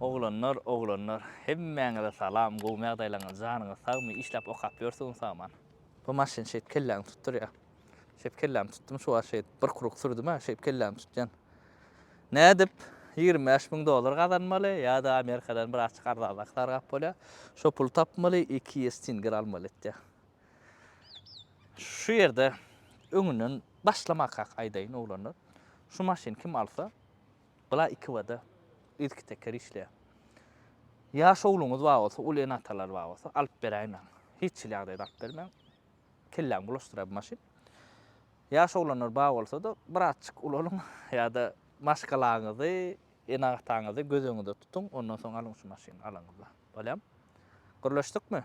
Oğlanlar, hemmeňize salam, gowy ýagdaýlaryňyz janyňyz sagmy işläp okap ýörsiň saman. Bu maşyn şeýip kelläň tutdur ya. Şeýip kelläň tutdum, şu şeýip bir kuruk sürdüm ha, şeýip kelläň tutjan. Nädip $25,000 gazanmaly ýa-da Amerikadan bir açyk arzaklar gap bolýar. Şo pul tapmaly, 2 stinger almaly etdi. Şu ýerde öňünden başlamak hak aýdaýyn oğlanlar. Şu maşyn kim alsa, bula 2 wada ilk teker işleýär. Ýaş ogluňyz bar bolsa, uly atalar bar bolsa, alyp beräýin. Hiç ýagdaýda alyp bermän. Kelläň bulaşdyrar bu maşyn. Ýaş oglanlar bar bolsa da bir açyk ulalım ýa-da maşgalaňyzy, enagtaňyzy gözüňizde tutuň, ondan soň alyň şu maşyny alaňyz. Bolýam? Gürleşdikmi?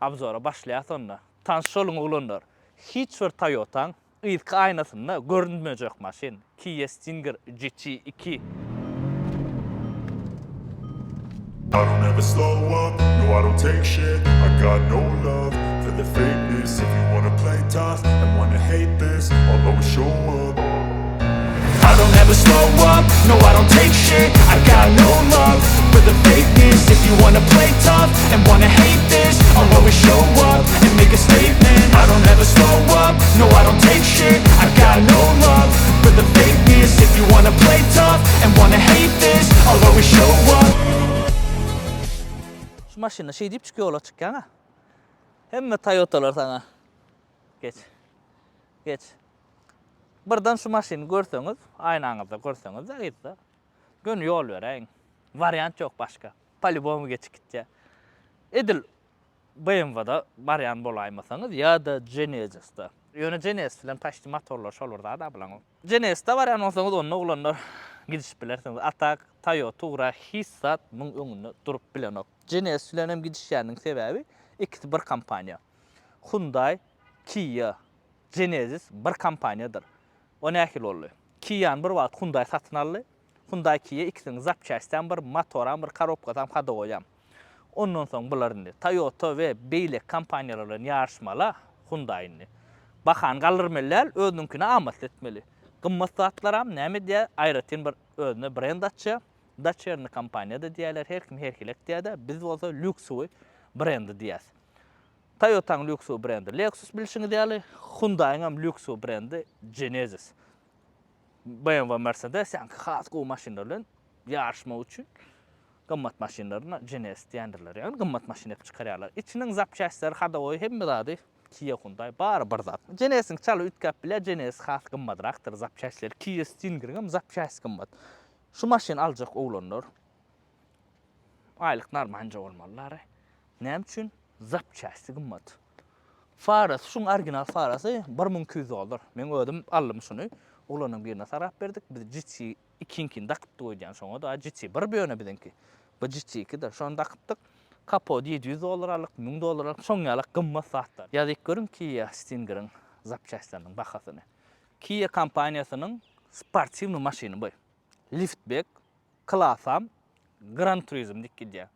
Abzora başlaýar onda. Tanış bolun oglanlar. Hiç bir Toyota'ň ilk aýnasynda görünmejek maşyn. Kia Stinger GT2. I don't ever slow up, no I don't take shit. I got no love for the fakeness. If you wanna play tough and wanna hate this, I'll always show up. I don't ever slow up, no I don't take shit. I got no love for the fakeness. If you wanna play tough and wanna hate this, I'll always show up and make a statement. I don't ever slow up, no I don't take shit. I got no love for the fakeness. If you wanna play tough and wanna hate this, I'll always show up. Şu maşyny şeý diýip çykýar çykýan ha. Hemme Toyota'lar saňa. Geç. Birden şu maşyny görseňiz, aýnaňyzda görseňiz da gitdi. Gön ýol beräň. Variant ýok başga. Palibomu geçip gitdi. Edil BMW'da variant bolaýmasaňyz ýa-da Genesis'de. Ýöne Genesis bilen taşdy motorlar şolurda da bilen. Genesis'de variant bolsaňyz onu oglanlar gidişip bilersiňiz. Atak, Toyota, Ura, Hissat muň öňünde durup bilenok. Genesis bilen hem gidişýäriniň sebäbi ikisi bir kompaniýa. Hyundai, Kia, Genesis bir kompaniýadyr. O nähil boldy? Kia'ny bir wagt Hyundai satyn aldy. Hyundai Kia ikisini zapçaşdan bir motoran, bir korobkadan hada goýan. Ondan soň bularny Toyota we beýle kompaniýalar bilen ýarşmala Hyundai'ni. Bakan galdyrmalar özünkine amat etmeli. Gymmat zatlaram näme diýe aýratyn bir özüne brend açýar. Dacia kompaniýada diýerler, her kim herkilek diýär. Biz bolsa lüksuwy brendi diýäs. Toyota'nın lüksuwy brendi Lexus bilşiňiz diýerler. Hyundai'ň hem lüksuwy brendi Genesis. BMW, Mercedes ýa-ni has gowy maşynlar bilen ýarşma üçin gymmat maşynlaryna Genesis diýendirler. Ýani gymmat maşyn epip çykarýarlar. İçiniň zapçaşlary hada goý hemme zady Kia, Hyundai bar bir zat. Genesisiň çaly ütkap bile Genesis has gymmadrakdyr zapçaşlary. Kia Stinger'ň hem zapçaşy gymmat. Şu maşyn aljak oglanlar aýlyk narmanca bolmalylar. Näme üçin? Zapçaşy gymmat. Farasy, şuň original farasy $1,200. Men ödüm aldym şuny. Oglanyň birine sarap berdik. Biz GT2-ni dakyp goýdyan şoňa da GT1 beýene bizinki. Bu GT2-de şonu dakypdyk. Kapot $700 alyk, $1000 alyk, şoň ýalyk gymmat satlar. Ýa-da görün Kia Stinger'ň zapçaşlarynyň bahasyny. Kia kompaniýasynyň sportiwny maşyny bu. Liftback, Classam, Gran Turismo dikdi.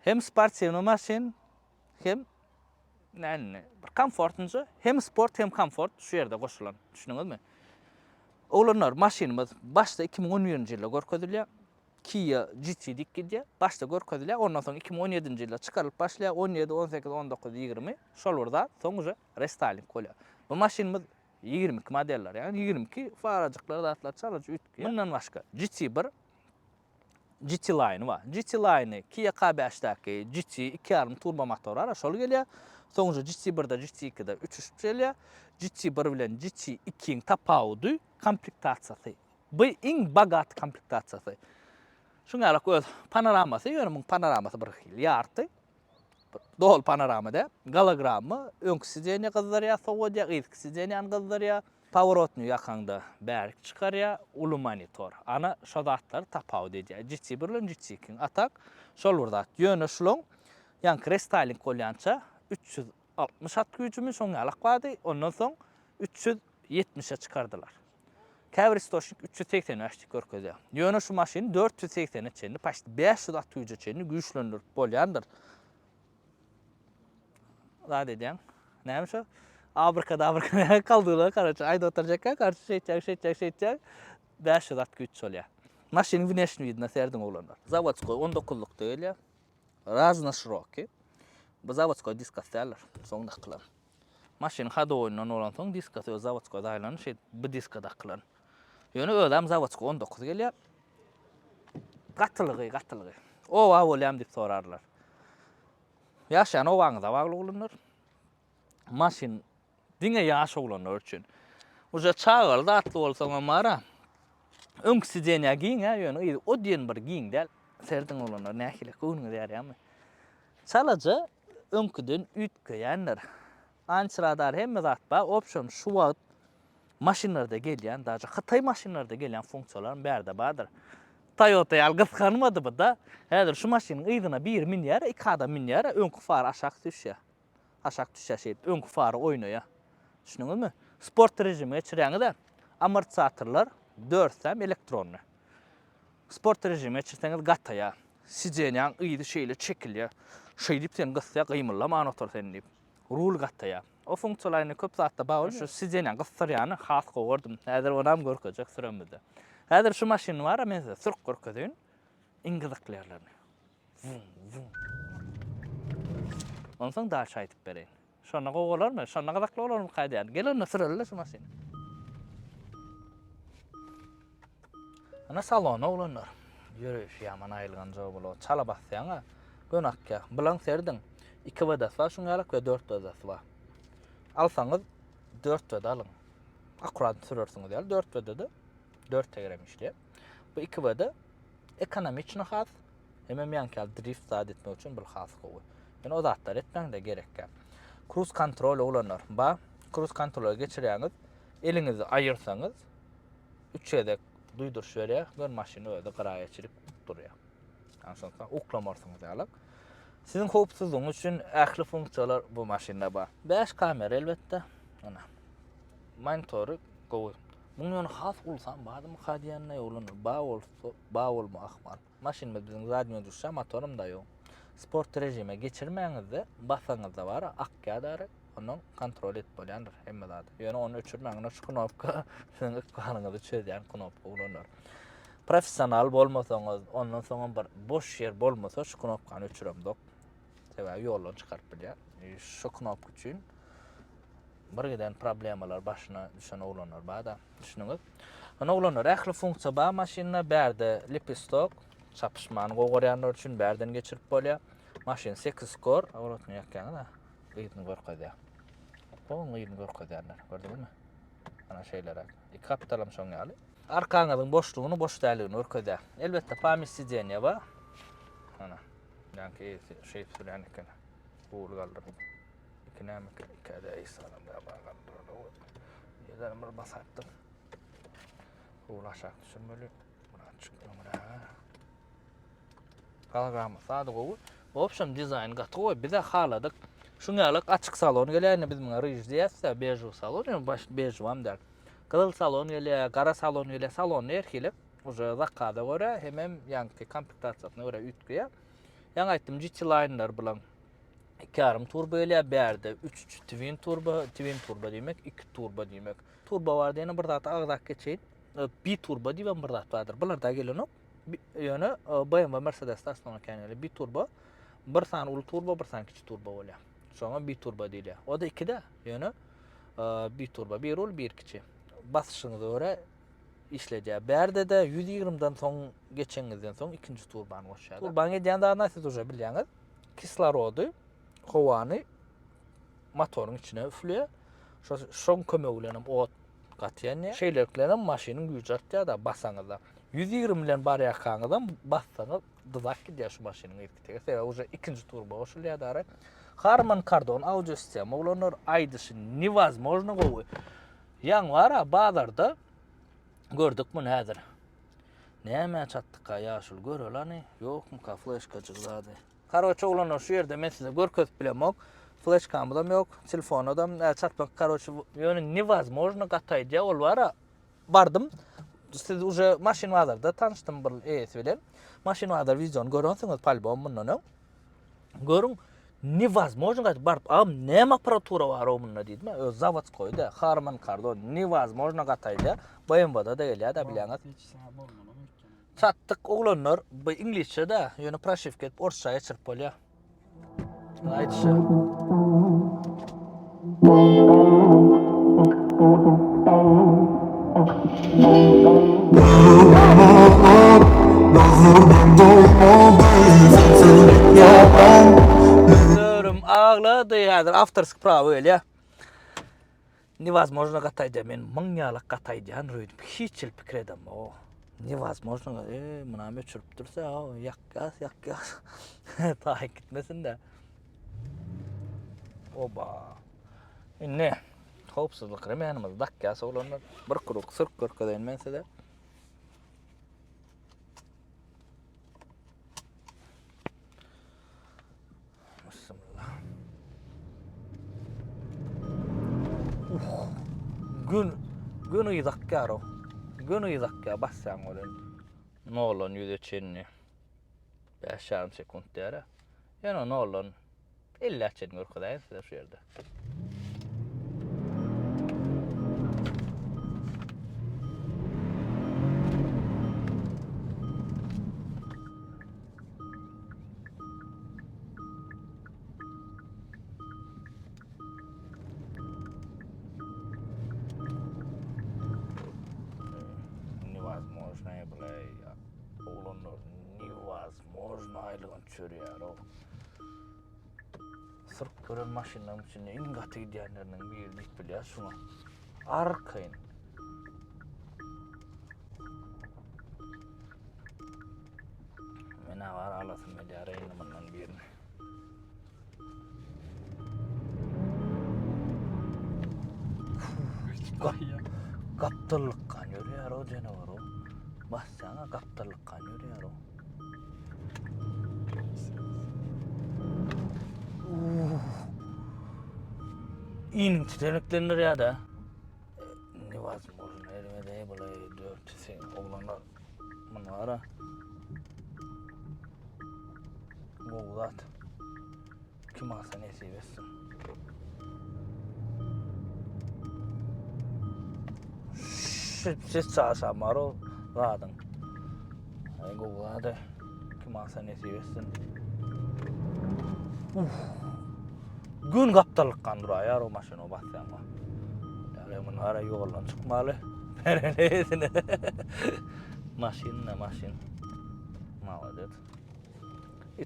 Hem sportiwny maşyn, hem bir komfortnjy, hem sport hem komfort şu ýerde goşulan. Düşünüňizmi? Oglanlar maşynymyz başda 2011-nji ýylda görkezilýär. Kia GT dikdi. Başda görkezilýär. Ondan soň 2017-nji ýylda çykarylyp başlaýar. 17, 18, 19, 20 şolurda soňra restyling bolýar. Bu maşynymyz 22 modeller, yani 22 farajyklar datlar çalyjy ütki. Bundan başga GT1, GT Line var. GT Line Kia K5'däki GT 2.5 turbo motorlar şol gelýär. Soňra GT1'de, GT2'de 3 gelýär. GT1 bilen GT2'ň tapawdy komplektasiýasy. Bu iň bagat komplektasiýasy. Şuňa öz panoramasy, ýöne panoramasy bir hil ýarty. Dol panoramada gologrammy, öňkü sideniýa gyzdarýar, sowodýa, ilki sideniýany gyzdarýar, pavorotny ýakanda bärik çykarýar, uly monitor. Ana şo zatlar tapawdy diýär. GT1 bilen GT2 atak şol urdat. Ýöne şuloň, ýani restyling bolýança 360 at güýjümi şoňa alyk bardy. Ondan soň 370'e çykardylar. Käbiristoşnik 380 açdyk görkezýär. Ýöne şu maşyn 480'e çenli, paşdy 500 at güýje çenli güýçlendirip bolýandyr. Zat edýän. Näme şu? Abrikada kaldylar, garaça aýda oturjakka, karşı şeýtjak, 500 at güýç bolýar. Maşinin внешний видно serdin olanlar. Zavodskoy 19'luk değil ya. Razna şiroki. Bu zavodskoy diskasyarlar. Soňda kılan. Maşin hadowynyň olan soň diskasy zavodskoy daýlanyp şey bu diskada kılan. Ýöne ödem zavodskoy 19 gelýär. Gatlygy. O wa bolýam diýip sorarlar. Ýaşan o wagda bagly bolanlar. Maşin diňe ýaş olanlar üçin. Uja çağırda atly bolsaň mara. Öňkü sideniýa giň ýöne o diýen bir giň däl. Serdin olanlar nähile köňüňe därýärmi? Çalaja öňküden ütkeýänler. Ançradar hemme zat ba option şu wagt maşinlarda gelýän, daja Hytaý maşinlarda gelýän funksiýonlar berde bardyr. Toyota ýal gysganmady bu da. Häzir şu maşynyň ýygyna bir minýär, iki adam minýär, öňkü far aşak düşýär. Aşak düşýär şey, öňkü fary oýnaýar. Düşündiňizmi? Sport rejimine geçirýäňizde amortisatorlar 4 elektronly. Sport rejimine geçirseňiz gataýar. Sideniýan ýygy şeýle çekilýär. Şeý diýip sen gyssaýa gymylla manotor sen diýip. Rul gataýar. O funksiýonlaryny köp zatda bagly şu sideniýan gyssaýany has gowurdum. Häzir onam görkezek süremizde. Häzir şu maşin bar, men size sürk görkezýän. İngilizlerlerini. Onsoň daha şaýtyp bereýin. Şona gowalarmy? Şona gadakly bolarmy gaýdýan? Gelende sürelle şu maşin. Ana salona olanlar. Ýürüş ýaman aýylgan job bolýar. Çala bassaňa gönakka bilen serdin. 2 wadas var, şuňalak we 4 wadas var. Alsaňyz 4 wada alyň. Akurat sürersiňiz ýaly 4 wadada 4 tegrem işleýär. Bu 2 wada ekonomi üçin has, hemem ýankal drift zat etmek üçin bir has gowy. Yani o zatlar etmäň de gerekkä. Cruise control olanlar. Ba, cruise control'a geçirýäňiz, eliňizi aýyrsaňyz 3 edek duýduruş berýär, gör maşyny öýde gyrağa geçirip durýar. Anşonsa uklamarsınız ýaly. Sizin howpsuzlygyňyz üçin ähli funksiýalar bu maşynda bar. 5 kamera elbetde. Ana. Monitory gowy. Muňa has bolsa badymy hadiýanyna ýolanır. Ba bolma ahmal. Maşyn biziň radio düşýär, motorum da ýok. Sport rejime geçirmäňizde basaňyzda bar, akkadary onu kontrol et bolýandyr hemme zat. Ýöne onu öçürmäňiz şu knopka siziň ekranynızda çözýän knopka bolanlar. Professional bolmasaňyz, ondan soň bir boş ýer bolmasa şu knopkany öçüremdik. Sebäbi ýoldan çykaryp bilýär. Şu knopka üçin bir giden problemalar başına düşen olanlar bada. Düşünüňiz. Ana olanlar ähli funksiýa ba maşinna berde lipistok çapışmany gowurýanlar üçin berden geçirip bolýar. Maşin 8 skor, awratny ýakýany da ýygyny görkezýär. Oň ýygyny görkezýärler, gördüňizmi? Ana şeýler. Iki kapitalam şoň ýaly. Arkaňyzyň boşlugyny, boş däligini görkezýär. Elbetde pamis sideniýa ba. Ana. Ýani şeý sürýän eken. Bu galdyryp. Näme kada isalam da bagandyrdy. Ýa-da bir basatdym. Ulaşak düşünmeli. Buna çykmamra. Kalgamy sady gowy. Option design gatgowy bize haladyk. Şuňalyk açyk salon gelýär, biz muňa ryj diýäsä, bejw salon, baş bejwam der. Gyzyl salon gelýär, gara salon gelýär, salon erkilip, uje zakada görä, hemem ýanky komplektatsiýasyna görä ütkeýär. Ýa aýtdym, GT line'lar bilen 2,5 turbo gelýär, berde 3 twin turbo diýmek, 2 turbo diýmek. Turbo bar diýene bir zat agzak geçeýin. Bir turbo diýen bir zat bardyr. Bular da gelenok. Ýöne BMW Mercedes aslında kendileri bir turbo, bir san ulu turbo, bir san kiçik turbo bolýar. Şoňa bir turbo diýilýär. O da 2-de, ýöne bir turbo, bir ul, bir kiçik. Basyşyňyza görä işledýär. Berde de 120'dan soň geçeňizden soň ikinji turbany goşýar. Turbany edýände siz uje bilýäňiz, kislorodu, howany motoryň içine üflüyor. Şoň kömek bilen ot gatýany. Şeýlerklenem maşynyň güýji artýar da basaňyzda. 120 bilen bar ýakaňyzdan bassaňyz dıdak gidýär şu maşynyň erkitege. Sebäbi uje ikinji turbo goşulýar da. Harman Kardon audio sistema bolanlar aýdyşy невозможно gowy. Ýaň wara bazarda gördük bunu häzir. Näme çatdyka ýaşul görelani? Ýokmy ka flashka çykzady. Karoçy olanlar şu ýerde men size görkezip bilemok. Flashkam bilen ýok, telefonadam çatmak karoçy ýöne невозможно gataýdy ol wara. Bardym. Siz uje maşyn bazarda tanışdym bir eýes bilen. Maşyn bazar vizion görüňiz palbom mundan. Görüň невозможно barp am näme aparatura bar omunda diýdim. Öz zavod koýdy. Harman Kardon невозможно gataýdy. BMW-da da gelýär da bilýäňiz. Sattık oğlanlar bu İngilizce de yönü praşif ketip Orsa'ya çırp bolya. Aytışa. Görüm ağladı yadır aftersk prava öyle. Невозможно катайда мен 1000 ялак катайдан рөйдүп хичил пикир эдем о. Невозможно мына өчүрүп турса яккас тай gitmesin de. Oba. Ne? Hopsuzluk remenimiz dakkası olanlar bir kuruk sırk körköden mense de. Bismillah. Gün idakkaro. Gün idakka bassan olan. Nollon yüdeçenni. 5 sekund dere. Yani nollon 50 çen körköden size şu yerde. Невозможно, бля. Oğlanlar невозможно aylığın çörüyer o. Sırf gören maşinanın içinde en katı gidiyenlerinin bir dik bile şuna. Arkayın. Mena var alasın milyara inanmanın birini. Kaptırlık kan yürüyer o canavar o. Bassana kaptırlık kan yürüyer o. İnin titreneklenir ya da. Невозможно, elime de böyle 4 oğlanlar bunlara. Boğulat. Kim alsa nesi versin. Siz çağırsan var o radın. Ay boğuladı. Kim alsa nesi versin. Gün kaptalık kandıra yar o maşını bassan var. Yani bunlara yoldan çıkmalı. Neresine? Maşin ne maşin. Mavadet.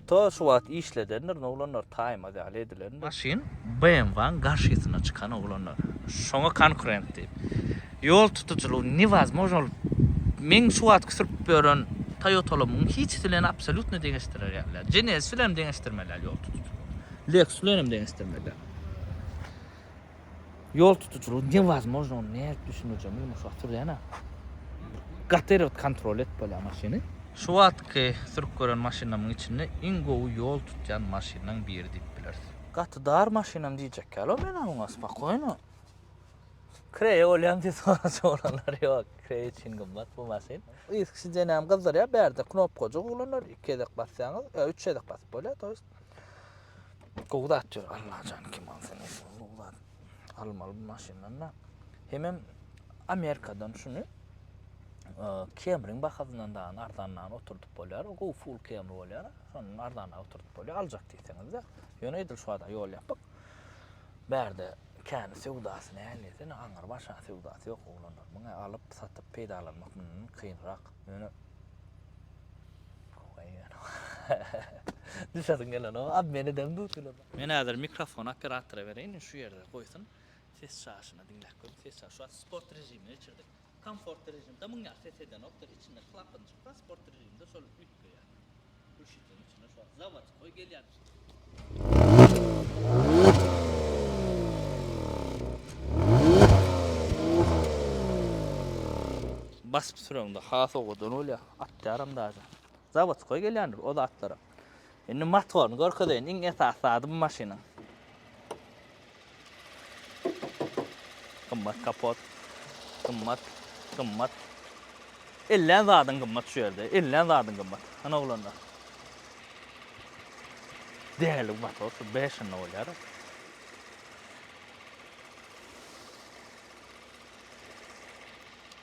To suat işledenler oğlanlar time adale edilenler. Maşin BMW'nin karşısına çıkan oğlanlar. Şoňa konkurrentdi. Yol tutuculuğu невозможно. Men suat kısırıp beren Toyota'lımın hiç dilen absolut ne değiştirer yerler. Genesis filan değiştirmeler yol tutuculuğu. Lexus filan değiştirmeler. Yol tutuculuğu невозможно ne düşüneceğim yumuşaktır yani. Gaterot kontrol et böyle maşini. Şu atki sürüp gören maşinamın içinde ingo yol tutyan maşinan bir deyip bilirsin. Gatıdar maşinam diyecek ya, ben ona spakoyno. Kreye olan diye soranlar yok. Kreye için gımbat bu maşin. İskisi cenem kızlar ya berde knopkacık olanlar 2 edek bassanız, 3 edek basıp böyle toyuz. Koğdat diyor Allah canı kim alsın neyse. Koğdat almalı bu maşinlarla. Hemen Amerika'dan şunu Camry'nin bakazından da ardandan oturduk bolýar. O full Camry bolýar. Şonun ardandan oturduk bolýar. Aljak diýseniz de. Ýöne edil şuada ýol ýapyp. Berde kän sewdasyny äleýän aňar başa sewdasy ýok oglanlar. Muňa alyp satyp peýdalanmak kynrak. Ýöne Düşadın gelen o. Ab meni dem dutulur. Men häzir mikrofon operatora bereýin, şu ýerde goýsun. Ses şaşyna dinläp gör. Ses şaşı sport rejimine geçirdik. Komfort rejimde muňa ses eden opter içinde klapyn çyksa sport rejimde şol ütgeýär. Bu şeýlerin içinde şu zawat koy gelýär. Basıp sürüňde has oğudan olýa. Atlaram daja. Zawat koy gelýär o da atlara. Indi motorny görkedeň iň esasy bu maşina. Kımmat kapot. Kımmat. Ellen zadın kımmat şu yerde. Ellen zadın kımmat. Ana oğlanlar. Değerli motor. 5 ne olýar?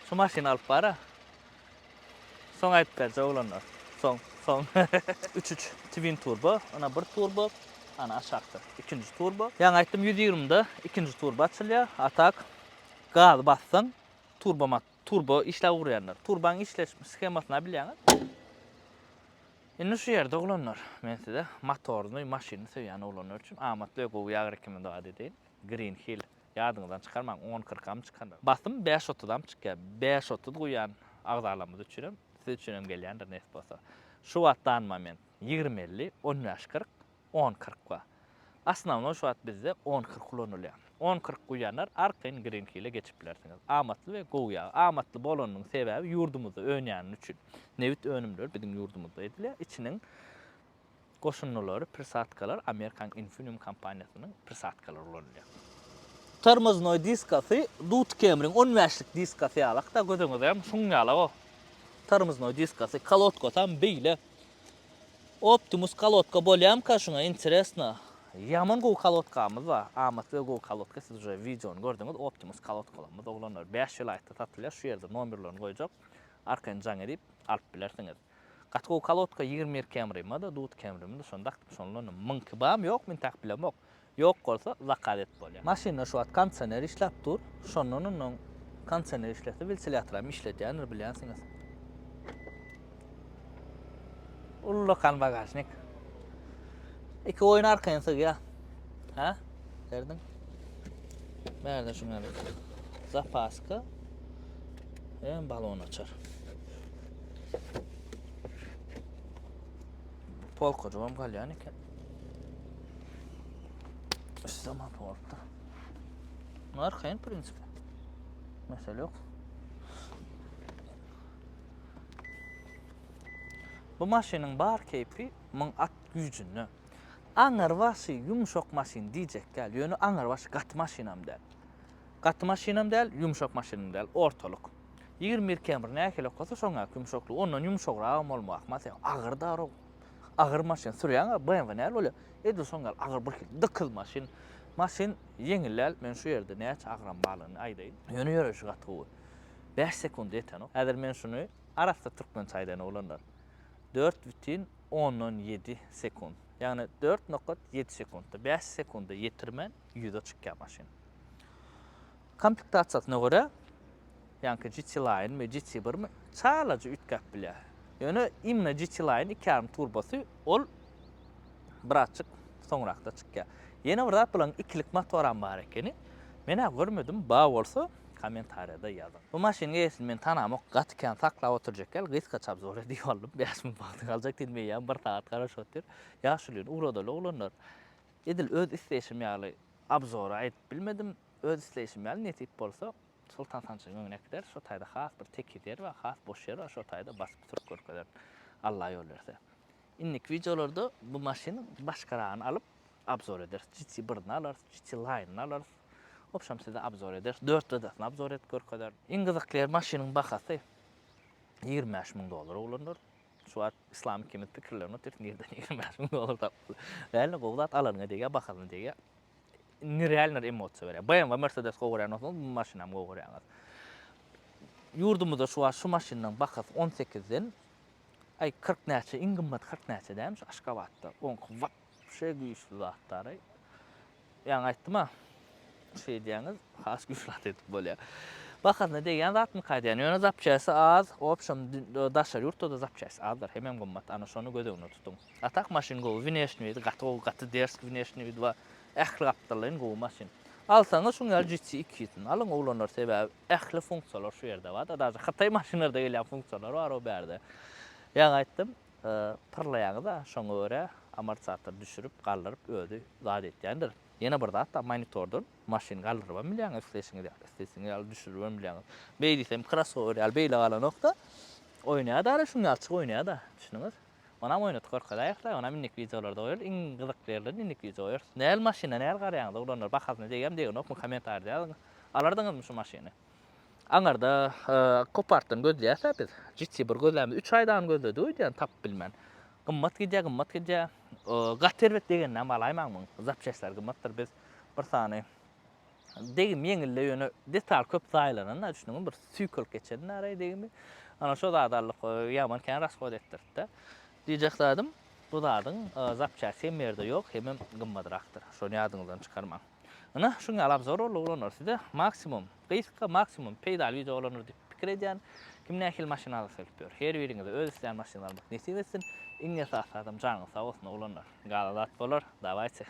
Şu maşina alıp bara. Soň aýdyp berje olanlar. Soň 3 twin turbo, ana 1 turbo, ana aşağıda ikinci turbo. Ýa-ni aýtdym 120'de ikinci turbo açylýar. Atak gaz bassaň turbo işläp urýarlar. Turbanın işleşme skemasyny bilýäňiz. Indi şu ýerde olanlar, men size motorny, maşyny söýýän olanlar üçin amatly gowy ýagy rekomendaýa edin. Green Hill ýadyňyzdan çykarmaň 10-40 çykanlar. Basym 5-30 çykýar. 5-30 goýan agdalamyzy üçin siz üçin gelýändir näs bolsa. Şu wagtdan moment 20-50, 10-40, 10-40 ba. Asnawny şu wagt bizde 10-40 kullanylýar. 10-40 goýanlar arkaň Green Hill'e geçip bilersiňiz. Amatly we gowy ýagy. Amatly bolanyň sebäbi ýurdumyzda öňýän üçin. Nebit önümler bizim yurdumuzda edilýär. İçiniň goşunlary, persatkalar Amerikan Infineon kompaniýasynyň persatkalary bolanýar. Tormoznoy diskasy Dut Cameron 15'lik diskasy ýalak da gözüňizde hem şuň ýalak o. Tormoznoy diskasy kalotka tam beýle. Optimus kalotka bolýam ka şuňa interesna. Yaman gowy kalotkamyz bar. Amatly gowy kalotka siz uje videony gördüňiz. Optimus kalotkalarymyz olanlar 5 ýyl aýtda satylýar. Şu ýerde nomerlerini goýjak. Arkaň jaň edip alyp bilersiňiz. Gatgo kalotka 20 Camry-ma da Dut Camry-mi da şondak şonlaryň mınky bam ýok, men tak bilem ýok. Ýok bolsa zakaret bolýar. Maşyna şu wagt konditsioner işläp dur. Şonlaryň konditsioner işlese ventilatoramy işletýär bilýänsiňiz. Ullukan bagajnik. Iki oyun arkaň sygýa. Ha? Gerdin? Berde şuňa. Zapaska. Balon açar. Polka jogam galýan eken. Zaman porta. Arkaň prinsipi. Mesele ýok. Bu maşynyň bar keypi muň at güýjüni. Aňar wasy ýumşak maşyn diýjek gel. Ýöne aňar wasy gat maşynam däl. Gat maşynam däl, ýumşak maşynam däl, ortalyk. 20 Camry näkele bolsa şoňa ýumşakly, ondan ýumşakragy bolmak. Masalan, agyr daro. Agyr maşyn sürýän BMW näl bolýar. Edi soňa agyr bir dıkyl maşyn. Maşyn yeňilläl, men şu ýerde näçe agyram balyny aýdaýyn. Ýöne ýöreşi gatgy. 5 sekund eten o. Häzir men şunu arasda türkmen çaýdan olanlar. 4,17 sekund. Yani 4,7 sekundda 5 sekunda yetirmen 100'e çykýar maşyn. Komplektatsiýasyna görä yani GT Line ve GT1 mi çalaja ütkap bilýär. Ýöne imna GT Line 2.5 turbosy ol biraçyk soňrakda çykýar. Ýene bir zat bilen ikilik motoram bar ekeni men görmedim, ba bolsa kommentaryada ýazın. Bu maşyny esil men tanamok gatykän saklap oturjak gel, gysga çap zor diýýarlym. 5000 bagdy galjak diýmeýän, bir saat garaş otur. Ýaşulyň uradaly olanlar. Edil öz isleşim ýaly abzor aýdyp bilmedim. Öz isleşim ýaly netip bolsa Sultan Sançyň öňüne gider, şo taýda has bir tekeder we has boş ýer we şo taýda basyp turup görkezler. Allah ýol berse. Innik videolarda bu maşyny başkaragyny alyp abzor eder. GT1-ni alar, GT Line-ni alar. Opşam size abzor eder. 4 dadasını abzor et görkezler. Iň gyzykly maşynyň bahasy $25.000 bolanlar. Şu wagt islamy kimet pikirlerini ötüp nerden $25.000 tapdy. Bäli gowdat alanňa diýe bahalyny diýe. Nerealner emosiýa berýär. BMW Mercedes gowurýan bolsa bu maşynam gowurýan. Ýurdumyzda şu wagt şu maşynyň bahasy 18-den ay 40 näçe, iň gymmat 40 näçe däm şu Aşgabatda. On wap şey güýçli zatlary. Ýa-ni aýtdym-a, şey diýäňiz, has güýçli etip bolýar. Bahasyna degen zatmy kaýdýan, ýöne zapçasy az, opşam daşar ýurtda da zapçasy azdyr, hemem gymmat, ana şonu gödegine tutun. Atak maşyn gowy, wineshni, gaty dersk wineshni we ähli gapdalyň gowy maşyn. Alsaňyz şuňa GT2-ni alyň olanlar sebäbi ähli funksiýalar şu ýerde bar, da Hatay maşynlarda gelýän funksiýalar bar o berde. Ýa-ni aýtdym, pyrlaýaňyz da şoňa görä amortisator düşürüp galdyryp öýdi zat etýändir. Ýene bir zat da monitordan maşyn galdyryp bilýän, istesiňi alyp düşürüp bilýän. Beýdisem crossover ýaly beýle galan nokta oýnaýar da şuňa açyk oýnaýar da, düşünüňiz. Ona oýnatyp görkezäýär, ona minnik videolarda goýar, iň gyzyklarly minnik video goýar. Näl maşyna, näl garaýaňyz olanlar bahasyna degem degen okmy kommentarda ýazyn. Alardyňyzmy şu maşyny? Aňarda Copartdan gözleýärse biz GT1 gözlämiz 3 aýdan gözledi diýen tap bilmän. Gymmat gidýär. Gaterbet degenden malaýmaňmy? Zapçaslar gymmatdyr biz bir sany degim ýeňille ýöne detal köp saýlanan, düşünüňiz bir sykl geçen näre degimi. Ana şu zadarlyk ýaman kän rasxod etdirdi. Diýjeklerim, bu zadyň zapçasy merde ýok, hemem gymmadrakdyr. Şonu ýadyňyzdan çykarmaň. Ana şuňa alap zor bolanlar sizde maksimum, gyska maksimum peýdal ýüze bolanlar diýip pikir edýän. Kim nähil maşynaly selpýär. Her biriňize öz isleýän maşynalar almak nesip etsin. Iňe sağ adam janyň sag bolsun olanlar. Galat bolar, dawaýçy.